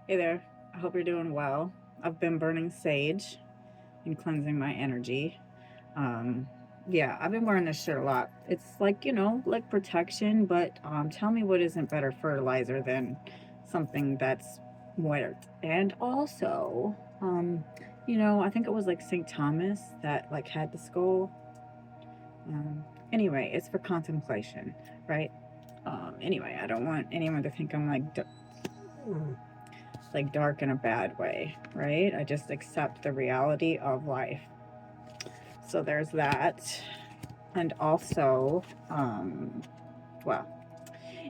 Hey there, I hope you're doing well. I've been burning sage and cleansing my energy. Um, yeah, I've been wearing this shirt a lot. It's like, like protection, but tell me what isn't better fertilizer than something that's weathered. And also, I think it was like St. Thomas that like had the skull. Um, anyway, it's for contemplation, right? Anyway, I don't want anyone to think I'm like dark in a bad way, right? I just accept the reality of life. So there's that. And also, well,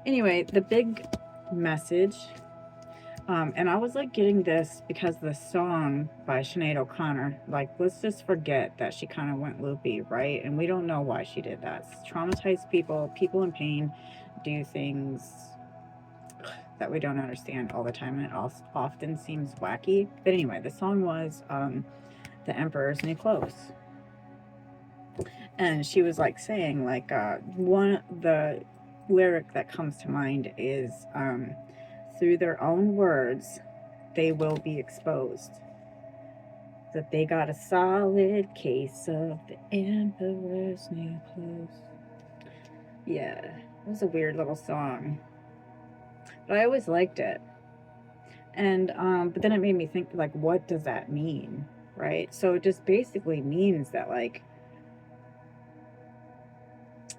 anyway, the big message, and I was like getting this because the song by Sinead O'Connor, like, let's just forget that she kind of went loopy, right? And we don't know why she did that. Traumatized people in pain do things that we don't understand all the time, and it also often seems wacky. But anyway, the song was The Emperor's New Clothes. And she was like saying, like, one, the lyric that comes to mind is, through their own words, they will be exposed. That they got a solid case of the Emperor's New Clothes. Yeah, it was a weird little song, but I always liked it. And but then it made me think, like, what does that mean, right? So it just basically means that, like,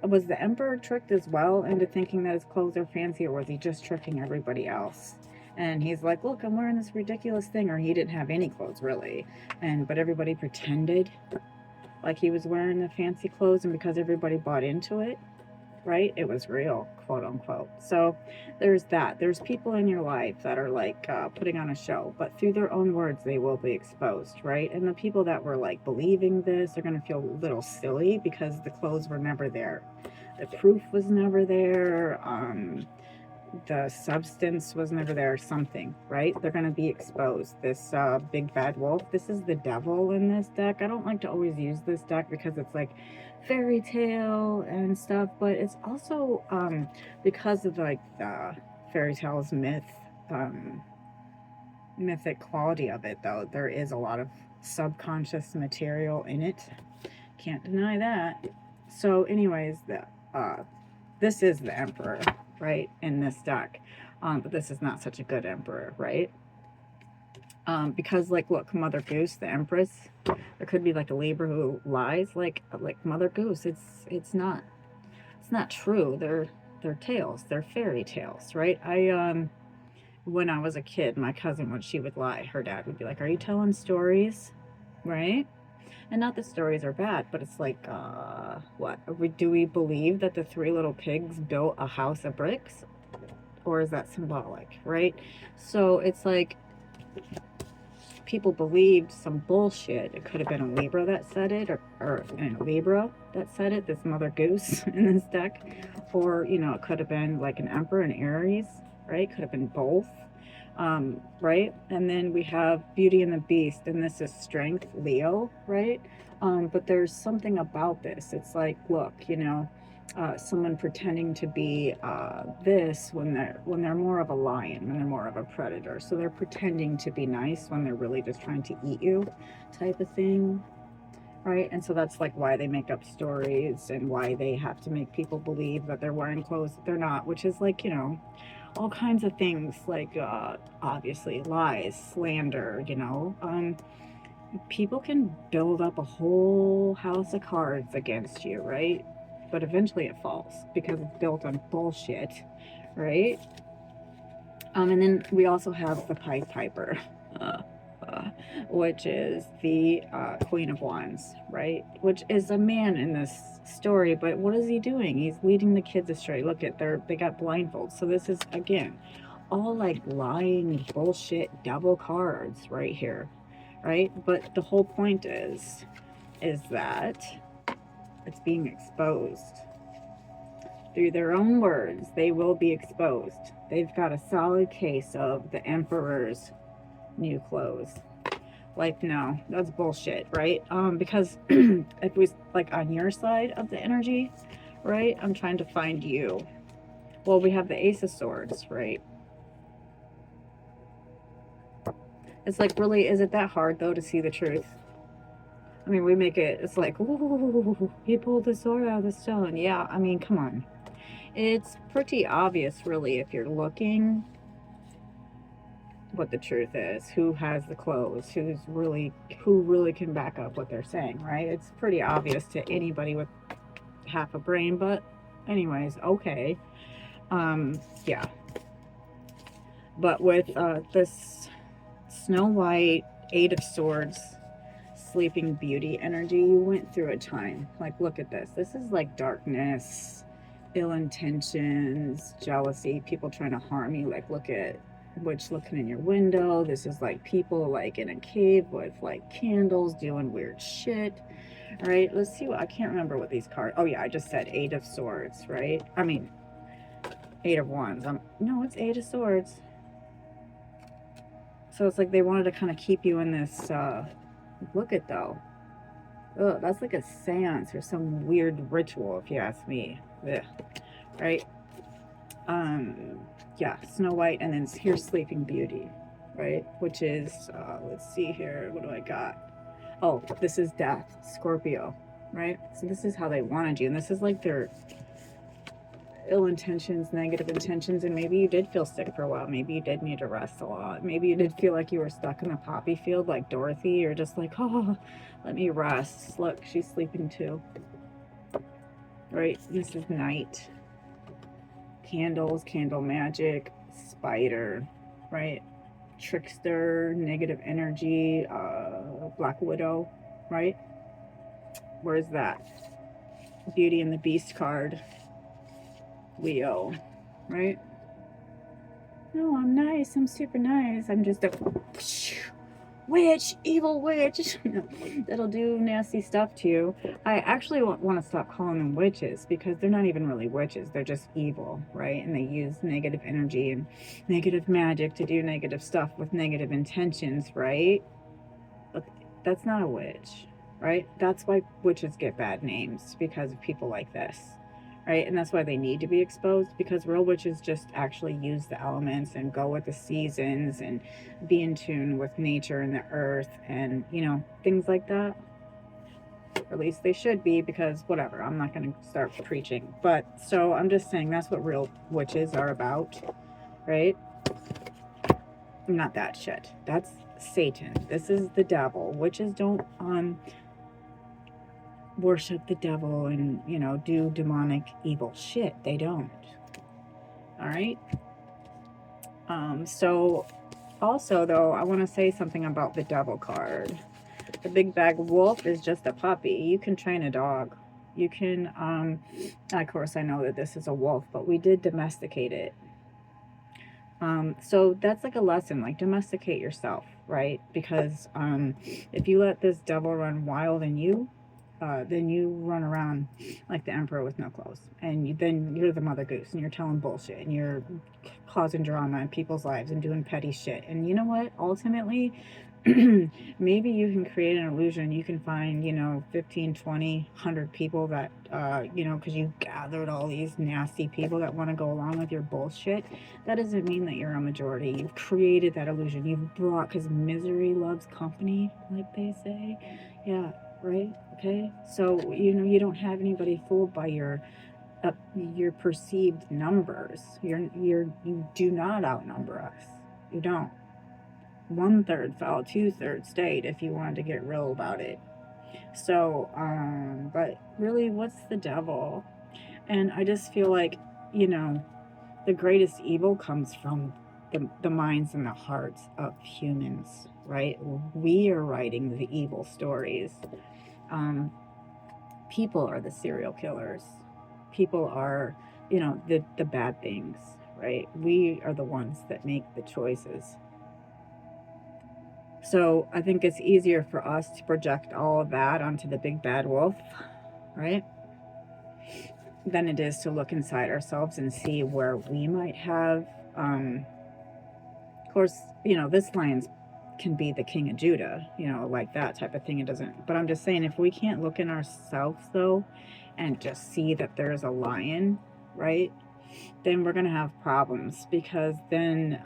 was the emperor tricked as well into thinking that his clothes are fancy, or was he just tricking everybody else? And he's like, look, I'm wearing this ridiculous thing, or he didn't have any clothes really, and but everybody pretended like he was wearing the fancy clothes, and because everybody bought into it, right? It was real, quote unquote. So there's that. There's people in your life that are like putting on a show, but through their own words, they will be exposed, right? And the people that were like believing this are going to feel a little silly because the clothes were never there. The proof was never there. The substance was never there, something, right? They're going to be exposed. This big bad wolf, this is the devil in this deck. I don't like to always use this deck because it's like fairy tale and stuff, but it's also because of like the fairy tales um, mythic quality of it, though. There is a lot of subconscious material in it. Can't deny that. So, anyways, this is the emperor, right, in this deck. But this is not such a good emperor, right? Because, like, look, Mother Goose, the empress, there could be like a Libra who lies, like Mother Goose. It's not true. They're tales. They're fairy tales, right? When I was a kid, my cousin, when she would lie, her dad would be like, "Are you telling stories?" Right? And not that stories are bad, but it's like, what? Do we believe that the three little pigs built a house of bricks? Or is that symbolic, right? So it's like people believed some bullshit. It could have been a Libra that said it, or a Libra that said it, this Mother Goose in this deck. Or, it could have been like an Emperor and Aries, right? Could have been both. Right? And then we have Beauty and the Beast, and this is Strength, Leo, right? But there's something about this. It's like, look, someone pretending to be this when they're more of a lion, when they're more of a predator. So they're pretending to be nice when they're really just trying to eat you, type of thing, right? And so that's like why they make up stories and why they have to make people believe that they're wearing clothes that they're not, which is like, all kinds of things, like obviously lies, slander, people can build up a whole house of cards against you, right? But eventually it falls because it's built on bullshit, right? And then we also have the Pied Piper, uh, uh, which is the Queen of Wands, right? Which is a man in this story, but what is he doing? He's leading the kids astray. Look at they got blindfolds. So this is again all like lying bullshit double cards right here, right? But the whole point is that it's being exposed. Through their own words, they will be exposed. They've got a solid case of the emperor's new clothes. Like, no, that's bullshit, right? Because if we like on your side of the energy, right? I'm trying to find you. Well, we have the Ace of Swords, right? It's like, really, is it that hard though to see the truth? I mean, we make it, it's like, ooh, he pulled the sword out of the stone. Yeah, I mean, come on. It's pretty obvious, really, if you're looking, what the truth is, who has the clothes, who really can back up what they're saying, right? It's pretty obvious to anybody with half a brain, but anyways, okay. Yeah. But with this Snow White, Eight of Swords, Sleeping Beauty energy, you went through a time. Like, look at this. This is like darkness, ill intentions, jealousy, people trying to harm you. Like, look at witch looking in your window. This is like people like in a cave with like candles doing weird shit. All right, let's see what, I can't remember what these cards, oh yeah, I just said Eight of Swords, right? I mean, Eight of Wands. No, it's Eight of Swords. So it's like they wanted to kind of keep you in this, look at though. Oh, that's like a seance or some weird ritual, if you ask me. Ugh. Right? Yeah, Snow White, and then here's Sleeping Beauty, right? Which is, let's see here, what do I got? Oh, this is Death, Scorpio, right? So this is how they wanted you, and this is like their ill intentions, negative intentions, and maybe you did feel sick for a while. Maybe you did need to rest a lot. Maybe you did feel like you were stuck in a poppy field like Dorothy. You're just like, oh, let me rest. Look, she's sleeping too. Right? This is night. Candles, candle magic, spider, right? Trickster, negative energy, Black Widow, right? Where's that? Beauty and the Beast card. Leo, right? No, I'm nice. I'm super nice. I'm just a witch, evil witch. That'll do nasty stuff to you. I actually want to stop calling them witches, because they're not even really witches. They're just evil, right? And they use negative energy and negative magic to do negative stuff with negative intentions, right? But that's not a witch, right? That's why witches get bad names, because of people like this. Right? And that's why they need to be exposed, because real witches just actually use the elements and go with the seasons and be in tune with nature and the earth and, you know, things like that. Or at least they should be, because whatever, I'm not going to start preaching. But so I'm just saying that's what real witches are about, right? Not that shit. That's Satan. This is the devil. Witches don't worship the devil and, you know, do demonic evil shit. They don't. All right. So also though, I want to say something about the devil card. The big bag wolf is just a puppy. You can train a dog. You can, of course I know that this is a wolf, but we did domesticate it. So that's like a lesson, like domesticate yourself, right? Because if you let this devil run wild in you, then you run around like the emperor with no clothes, and then you're the mother goose, and you're telling bullshit, and you're causing drama in people's lives and doing petty shit. And you know what? Ultimately, maybe you can create an illusion. You can find, you know, 15, 20, 100 people that, you know, because you gathered all these nasty people that want to go along with your bullshit. That doesn't mean that you're a majority. You've created that illusion. You've brought, because misery loves company, like they say. Yeah, right? Okay? So, you know, you don't have anybody fooled by your perceived numbers. You do not outnumber us. You don't. 1/3 fell, 2/3 stayed, if you wanted to get real about it. So, but really, what's the devil? And I just feel like, you know, the greatest evil comes from the minds and the hearts of humans, right? We are writing the evil stories. People are the serial killers. People are, you know, the bad things, right? We are the ones that make the choices. So I think it's easier for us to project all of that onto the big bad wolf, right? Than it is to look inside ourselves and see where we might have, of course, you know, this lion can be the king of Judah, you know, like that type of thing. It doesn't, but I'm just saying, if we can't look in ourselves though and just see that there's a lion, right, then we're going to have problems, because then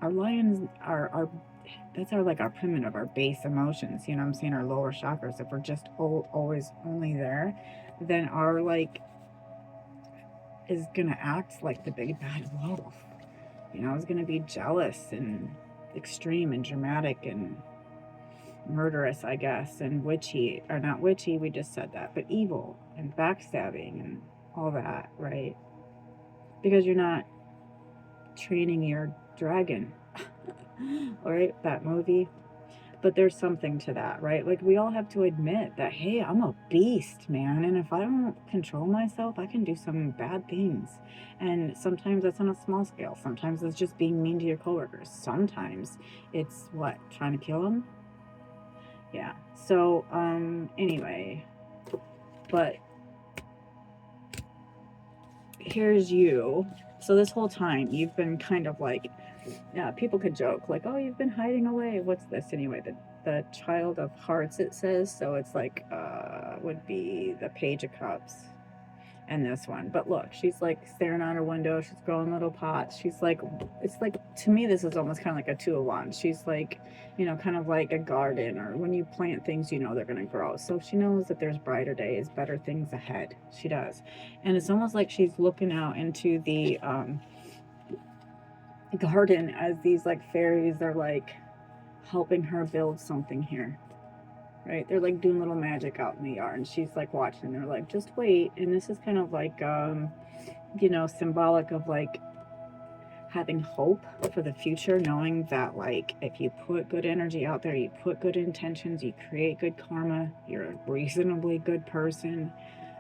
our lions, our that's our, like, our primitive, our base emotions, you know what I'm saying, our lower chakras. If we're just always only there, then our, like, is gonna act like the big bad wolf. You know, is gonna be jealous and extreme and dramatic and murderous, I guess, and witchy, or not witchy, we just said that, but evil and backstabbing and all that, right? Because you're not training your dragon. Right? That movie. But there's something to that, right? Like, we all have to admit that, hey, I'm a beast, man. And if I don't control myself, I can do some bad things. And sometimes that's on a small scale. Sometimes it's just being mean to your coworkers. Sometimes it's what? Trying to kill them? Yeah. So, anyway. But here's you. So this whole time, you've been kind of like, yeah, people could joke like, oh, you've been hiding away. What's this anyway? The Child of Hearts, it says. So it's like, would be the Page of Cups and this one. But look, she's like staring out her window. She's growing little pots. She's like, it's like, to me, this is almost kind of like a Two of Wands. She's like, you know, kind of like a garden, or when you plant things, you know they're going to grow. So she knows that there's brighter days, better things ahead. She does. And it's almost like she's looking out into the garden as these like fairies are like helping her build something here, right? They're like doing little magic out in the yard, and she's like watching. They're like, just wait. And this is kind of like you know, symbolic of like having hope for the future, knowing that like if you put good energy out there, you put good intentions, you create good karma, you're a reasonably good person.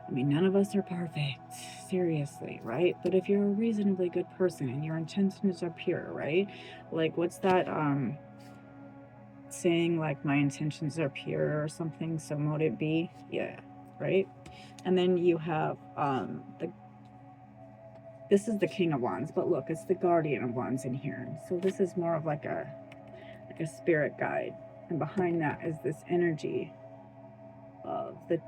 I mean, none of us are perfect, seriously, right? But if you're a reasonably good person and your intentions are pure, right? Like, what's that saying, like, my intentions are pure or something, so mote it be? Yeah, right? And then you have this is the King of Wands, but look, it's the Guardian of Wands in here. So this is more of like a spirit guide. And behind that is this energy of this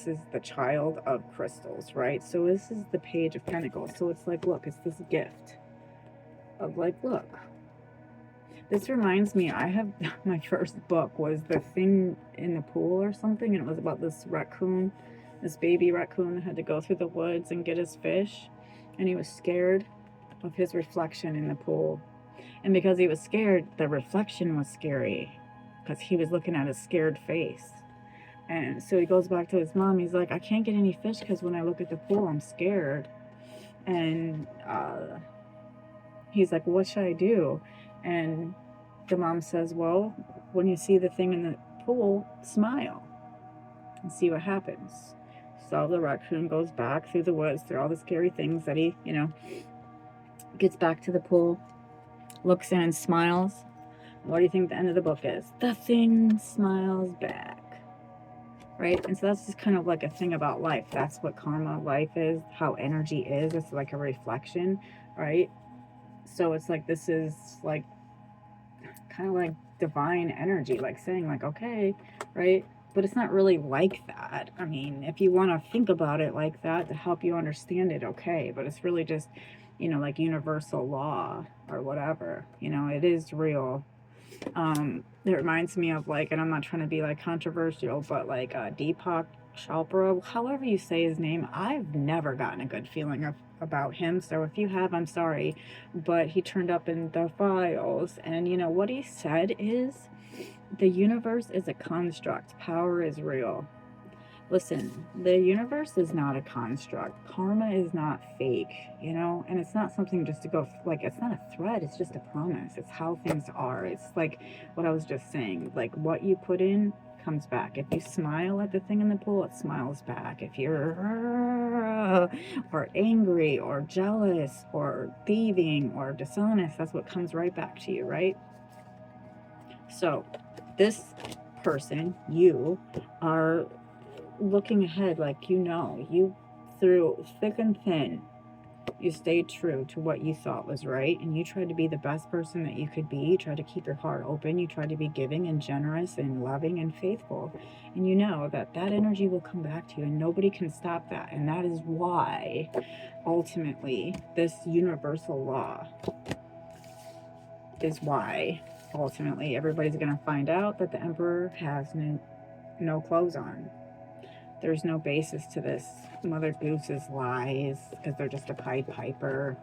is the Child of Crystals, right? So this is the Page of Pentacles. So it's like, look, it's this gift of like, look. This reminds me, I have, my first book was The Thing in the Pool or something, and it was about this raccoon, this baby raccoon that had to go through the woods and get his fish, and he was scared of his reflection in the pool. And because he was scared, the reflection was scary, because he was looking at his scared face. And so he goes back to his mom. He's like, I can't get any fish because when I look at the pool, I'm scared. And he's like, what should I do? And the mom says, well, when you see the thing in the pool, smile and see what happens. So the raccoon goes back through the woods, through all the scary things that he, you know, gets back to the pool, looks in and smiles. What do you think the end of the book is? The thing smiles back. Right? And so that's just kind of like a thing about life. That's what karma life is, how energy is. It's like a reflection, right? So it's like, this is like kind of like divine energy, like saying like, okay, right? But it's not really like that. I mean, if you want to think about it like that to help you understand it, okay. But it's really just, you know, like universal law or whatever. You know, it is real. It reminds me of like, and I'm not trying to be like controversial, but like Deepak Chopra, however you say his name, I've never gotten a good feeling about him. So if you have, I'm sorry, but he turned up in the files, and you know what he said is, the universe is a construct, power is real. Listen, the universe is not a construct. Karma is not fake, you know? And it's not something just to go, like, it's not a threat. It's just a promise. It's how things are. It's like what I was just saying. Like, what you put in comes back. If you smile at the thing in the pool, it smiles back. If you're or angry or jealous or thieving or dishonest, that's what comes right back to you, right? So, this person, you, are looking ahead, like, you know, you, through thick and thin, you stayed true to what you thought was right, and you tried to be the best person that you could be. You tried to keep your heart open. You tried to be giving and generous and loving and faithful, and you know that that energy will come back to you, and nobody can stop that. And that is why ultimately this universal law is why ultimately everybody's going to find out that the Emperor has no clothes on. There's no basis to this Mother Goose's lies because they're just a Pied Piper,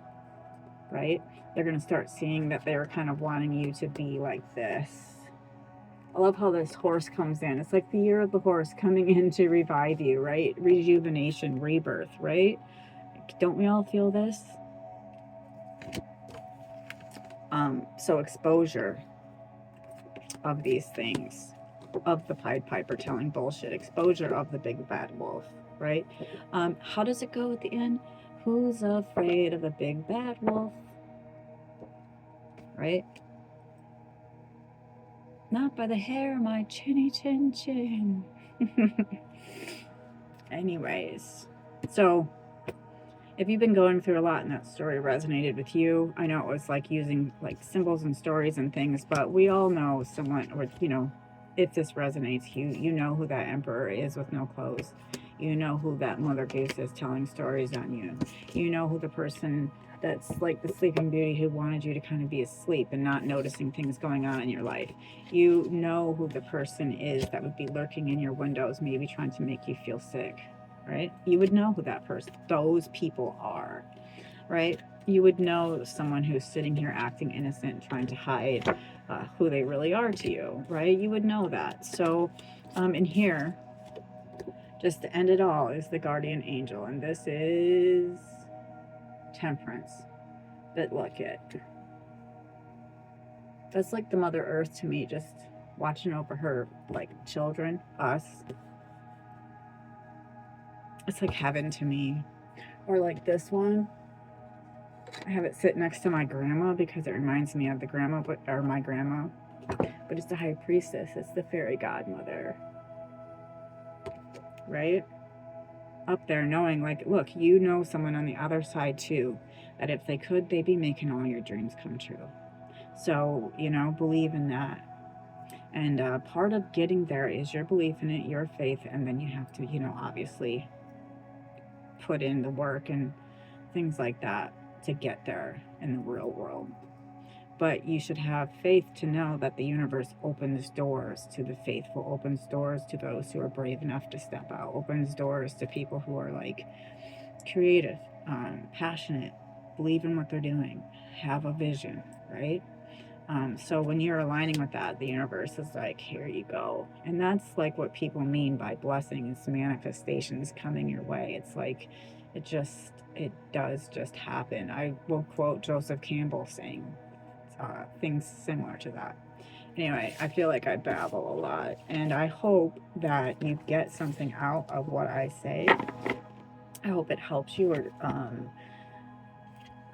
right? They're going to start seeing that they're kind of wanting you to be like this. I love how this horse comes in. It's like the year of the horse coming in to revive you, right? Rejuvenation, rebirth, right? Don't we all feel this? So exposure of these things, of the Pied Piper telling bullshit, exposure of the big bad wolf, right? How does it go at the end? Who's afraid of the big bad wolf? Right? Not by the hair, my chinny chin chin. Anyways, so if you've been going through a lot and that story resonated with you, I know it was like using like symbols and stories and things, but we all know someone, or you know, if this resonates, you know who that Emperor is with no clothes. You know who that Mother Goose is telling stories on you. You know who the person that's like the Sleeping Beauty who wanted you to kind of be asleep and not noticing things going on in your life. You know who the person is that would be lurking in your windows, maybe trying to make you feel sick, right? You would know who that person, those people are, right? You would know someone who's sitting here acting innocent, trying to hide who they really are to you, right? You would know that. So in here, just to end it all, is the guardian angel, and this is Temperance. But look it, that's like the Mother Earth to me, just watching over her like children, us. It's like heaven to me. Or like this one, I have it sit next to my grandma because it reminds me of the grandma, or my grandma. But it's the High Priestess. It's the fairy godmother, right? Up there knowing, like, look, you know someone on the other side too, that if they could, they'd be making all your dreams come true. So, you know, believe in that. And part of getting there is your belief in it, your faith, and then you have to, you know, obviously put in the work and things like that to get there in the real world. But you should have faith to know that the universe opens doors to the faithful, opens doors to those who are brave enough to step out, opens doors to people who are like creative, passionate, believe in what they're doing, have a vision, right? So when you're aligning with that, the universe is like, here you go. And that's like what people mean by blessings, manifestations coming your way. It's like, it does just happen. I will quote Joseph Campbell saying things similar to that. Anyway, I feel like I babble a lot, and I hope that you get something out of what I say. I hope it helps you, or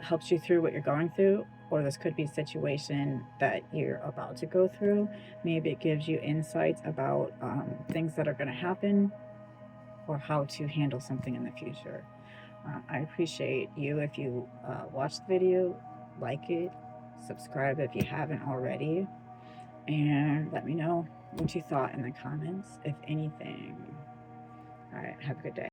helps you through what you're going through, or this could be a situation that you're about to go through. Maybe it gives you insights about things that are going to happen, or how to handle something in the future. I appreciate you if you watch the video, like it, subscribe if you haven't already, and let me know what you thought in the comments, if anything. All right, have a good day.